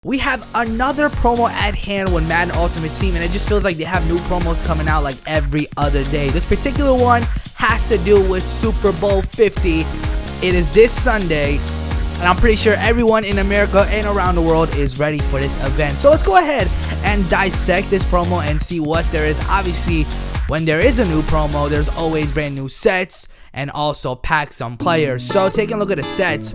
We have another promo at hand with Madden Ultimate Team, and it just feels like they have new promos coming out like every other day. This particular one has to do with Super Bowl 50. It is this Sunday, and I'm pretty sure everyone in America and around the world is ready for this event. So let's go ahead and dissect this promo and see what there is. Obviously, when there is a new promo, there's always brand new sets and also packs on players. So taking a look at the sets,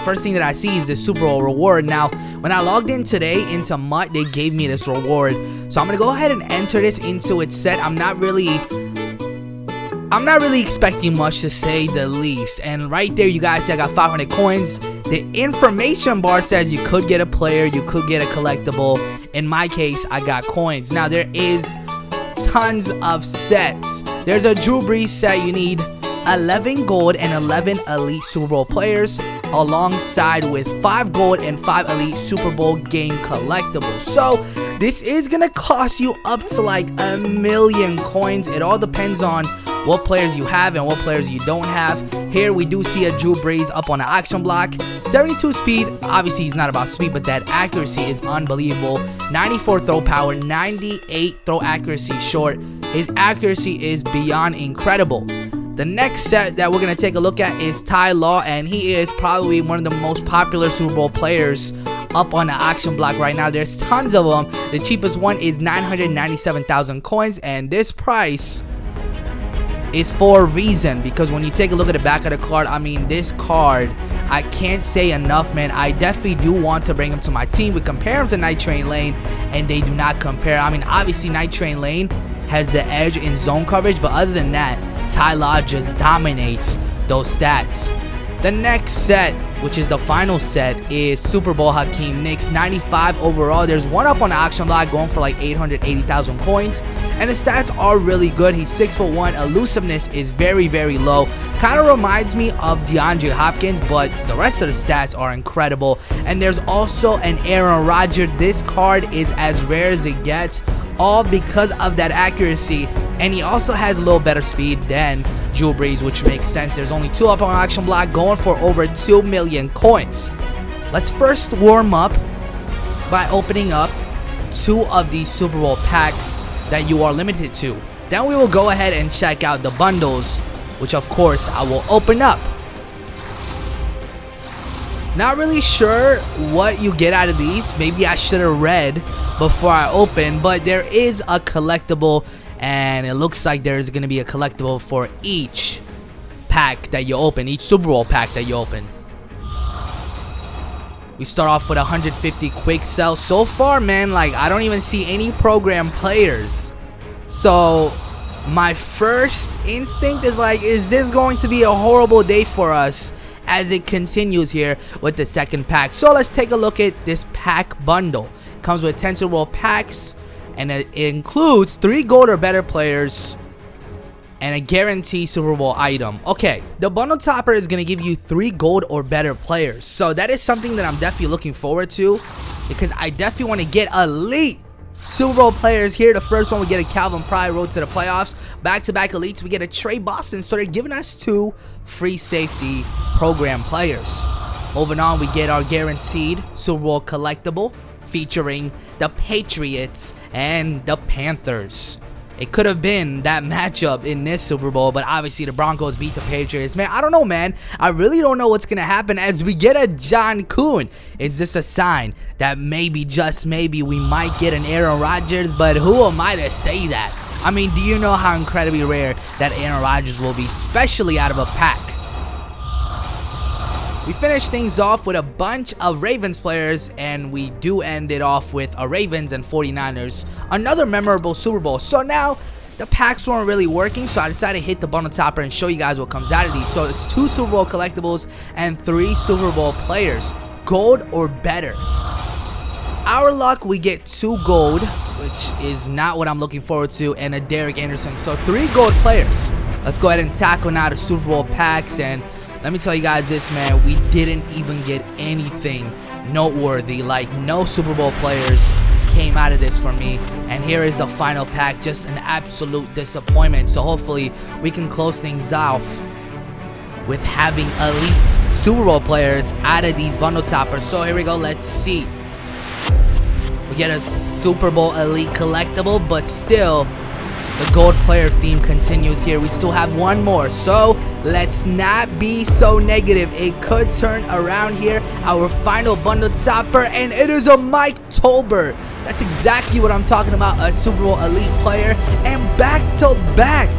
first thing that I see is the Super Bowl reward. Now, when I logged in today into MUT, they gave me this reward. So I'm gonna go ahead and enter this into its set. I'm not really expecting much, to say the least. And right there, you guys see I got 500 coins. The information bar says you could get a player, you could get a collectible. In my case, I got coins. Now, there is tons of sets. There's a Drew Brees set. You need 11 gold and 11 elite Super Bowl players, alongside with 5 gold and 5 elite Super Bowl game collectibles. So this is gonna cost you up to like 1,000,000 coins. It all depends on what players you have and what players you don't have. Here we do see a Drew Brees up on the action block. 72 speed, obviously he's not about speed, but that accuracy is unbelievable. 94 throw power, 98 throw accuracy short. His accuracy is beyond incredible. The next set that we're going to take a look at is Ty Law, and he is probably one of the most popular Super Bowl players up on the auction block right now. There's tons of them. The cheapest one is 997,000 coins, and this price is for a reason, because when you take a look at the back of the card, I mean, this card, I can't say enough, man. I definitely do want to bring him to my team. We compare him to Night Train Lane, and they do not compare. I mean, obviously, Night Train Lane has the edge in zone coverage, but other than that, Ty Law just dominates those stats. The next set, which is the final set, is Super Bowl Hakeem Nicks, 95 overall. There's one up on the auction block going for like 880,000 coins, and the stats are really good. He's 6'1", elusiveness is very, very low. Kind of reminds me of DeAndre Hopkins, but the rest of the stats are incredible. And there's also an Aaron Rodgers. This card is as rare as it gets, all because of that accuracy, and he also has a little better speed than Drew Brees, which makes sense. There's only 2 up on auction block going for over 2,000,000 coins. Let's first warm up by opening up 2 of these Super Bowl packs that you are limited to. Then we will go ahead and check out the bundles, which of course I will open up. Not really sure what you get out of these. Maybe I should have read before I open, but there is a collectible, and it looks like there's going to be a collectible for each pack that you open, each Super Bowl pack that you open. We start off with 150 quick sell. So far, man, like, I don't even see any program players. So my first instinct is like, is this going to be a horrible day for us as it continues here with the second pack? So let's take a look at this pack bundle. It comes with 10 Super Bowl packs, and it includes 3 gold or better players and a guaranteed Super Bowl item. Okay, the bundle topper is going to give you 3 gold or better players. So that is something that I'm definitely looking forward to, because I definitely want to get elite Super Bowl players here. The first one, we get a Calvin Pride, road to the playoffs. Back-to-back elites, we get a Trey Boston. So they're giving us 2 free safety program players. Moving on, we get our guaranteed Super Bowl collectible featuring the Patriots and the Panthers. It could have been that matchup in this Super Bowl, but obviously the Broncos beat the Patriots. Man, I don't know, man. I really don't know what's going to happen as we get a John Kuhn. Is this a sign that maybe, just maybe, we might get an Aaron Rodgers? But who am I to say that? I mean, do you know how incredibly rare that Aaron Rodgers will be, especially out of a pack? We finish things off with a bunch of Ravens players, and we do end it off with a Ravens and 49ers, another memorable Super Bowl. So now the packs weren't really working, so I decided to hit the bundle topper and show you guys what comes out of these. So it's 2 Super Bowl collectibles and 3 Super Bowl players, gold or better. Our luck, we get 2 gold, which is not what I'm looking forward to, and a Derek Anderson. So 3 gold players. Let's go ahead and tackle now the Super Bowl packs, and let me tell you guys this, man, we didn't even get anything noteworthy. Like, no Super Bowl players came out of this for me. And here is the final pack, just an absolute disappointment. So hopefully we can close things off with having elite Super Bowl players out of these bundle toppers. So here we go, let's see. We get a Super Bowl elite collectible, but still, the gold player theme continues here. We still have one more, so let's not be so negative. It could turn around here. Our final bundle topper, and it is a Mike Tolbert. That's exactly what I'm talking about, a Super Bowl elite player, and back to back.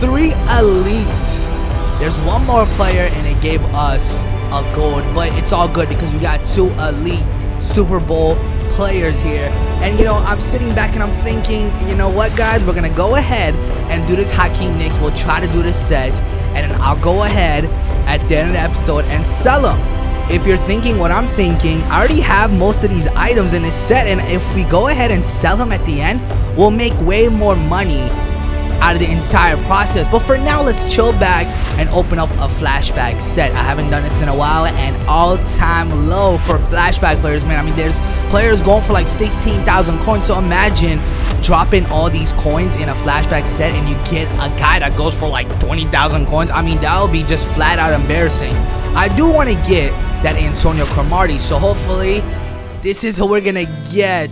3 elites. There's one more player, and it gave us a gold, but it's all good because we got 2 elite Super Bowl players here. And you know, I'm sitting back and I'm thinking, you know what, guys, we're gonna go ahead and do this Hakeem Nicks. We'll try to do this set, and then I'll go ahead at the end of the episode and sell them. If you're thinking what I'm thinking, I already have most of these items in this set, and if we go ahead and sell them at the end, we'll make way more money out of the entire process. But for now, let's chill back and open up a flashback set. I haven't done this in a while, and all-time low for flashback players, man. I mean, there's players going for like 16,000 coins, so imagine dropping all these coins in a flashback set and you get a guy that goes for like 20,000 coins. I mean, that would be just flat out embarrassing. I do want to get that Antonio Cromartie, so hopefully this is who we're gonna get.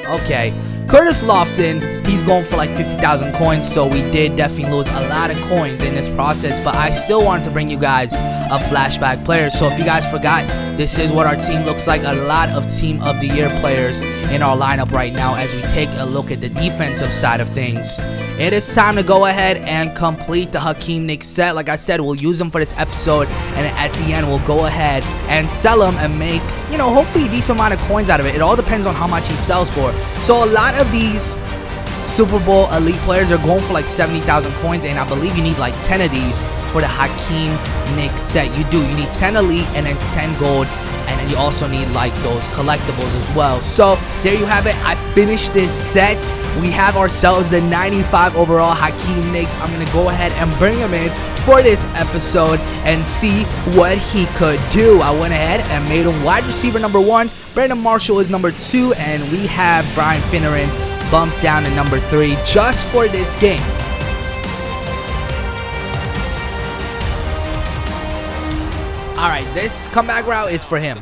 Okay, Curtis Lofton, he's going for like 50,000 coins, so we did definitely lose a lot of coins in this process, but I still wanted to bring you guys a flashback player. So if you guys forgot, this is what our team looks like. A lot of Team of the Year players in our lineup right now as we take a look at the defensive side of things. It is time to go ahead and complete the Hakeem Nicks set. Like I said, we'll use them for this episode, and at the end we'll go ahead and sell them and make, you know, hopefully a decent amount of coins out of it. It all depends on how much he sells for. So a lot of these Super Bowl elite players are going for like 70,000 coins, and I believe you need like 10 of these for the Hakeem Nicks set. You do. You need 10 elite and then 10 gold, and then you also need like those collectibles as well. So there you have it. I finished this set. We have ourselves a 95 overall Hakeem Nicks. I'm going to go ahead and bring him in for this episode and see what he could do. I went ahead and made him wide receiver number 1. Brandon Marshall is number 2, and we have Brian Finneran bumped down to number 3 just for this game. Alright, this comeback route is for him.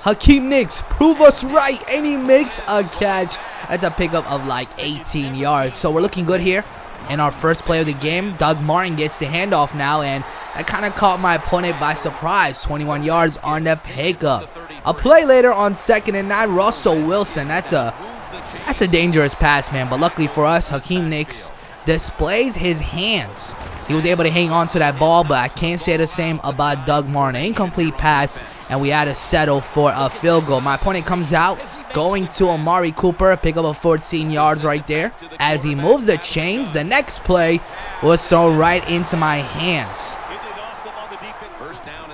Hakeem Nicks, prove us right, and he makes a catch. That's a pickup of like 18 yards. So we're looking good here. And our first play of the game, Doug Martin gets the handoff now, and that kind of caught my opponent by surprise. 21 yards on the pickup. A play later on 2nd and 9, Russell Wilson. That's a dangerous pass, man. But luckily for us, Hakeem Nicks displays his hands. He was able to hang on to that ball, but I can't say the same about Doug Martin. Incomplete pass, and we had to settle for a field goal. My opponent comes out, going to Amari Cooper, pick up a 14 yards right there. As he moves the chains, the next play was thrown right into my hands.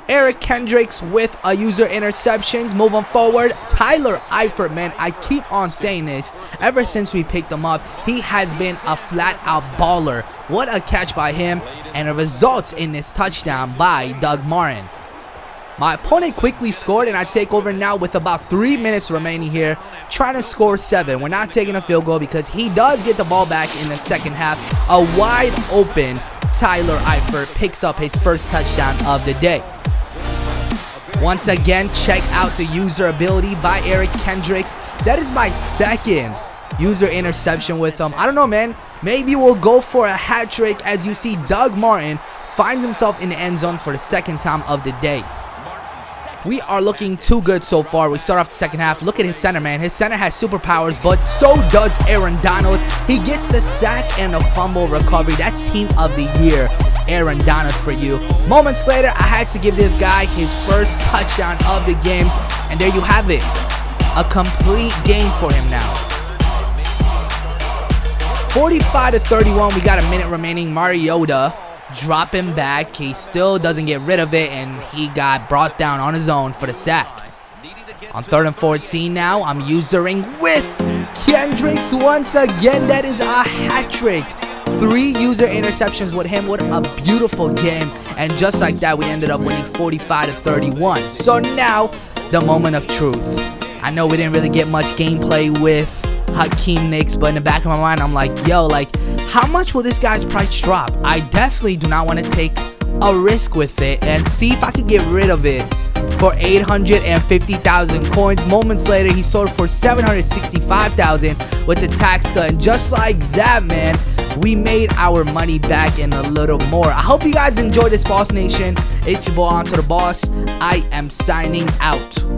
Eric Kendricks with a user interceptions. Moving forward, Tyler Eifert, man, I keep on saying this. Ever since we picked him up, he has been a flat-out baller. What a catch by him, and it results in this touchdown by Doug Martin. My opponent quickly scored, and I take over now with about 3 minutes remaining here, trying to score 7. We're not taking a field goal because he does get the ball back in the second half. A wide open Tyler Eifert picks up his first touchdown of the day. Once again, check out the user ability by Eric Kendricks. That is my 2nd user interception with him. I don't know, man. Maybe we'll go for a hat trick as you see Doug Martin finds himself in the end zone for the 2nd time of the day. We are looking too good so far. We start off the second half. Look at his center, man. His center has superpowers, but so does Aaron Donald. He gets the sack and the fumble recovery. That's Team of the Year, Aaron Donald for you. Moments later, I had to give this guy his first touchdown of the game, and there you have it. A complete game for him now. 45-31. We got a minute remaining. Mariota dropping back. He still doesn't get rid of it, and he got brought down on his own for the sack. On 3rd and 14 now, I'm usering with Kendricks once again. That is a hat trick. 3 user interceptions with him. What a beautiful game. And just like that, we ended up winning 45-31. So now, the moment of truth. I know we didn't really get much gameplay with Hakeem Nicks, but in the back of my mind, I'm like, yo, like, how much will this guy's price drop? I definitely do not want to take a risk with it and see if I could get rid of it for 850,000 coins. Moments later, he sold for 765,000 with the tax cut. And just like that, man, we made our money back and a little more. I hope you guys enjoyed this, Boss Nation. It's your boy, AntoDaBoss. I am signing out.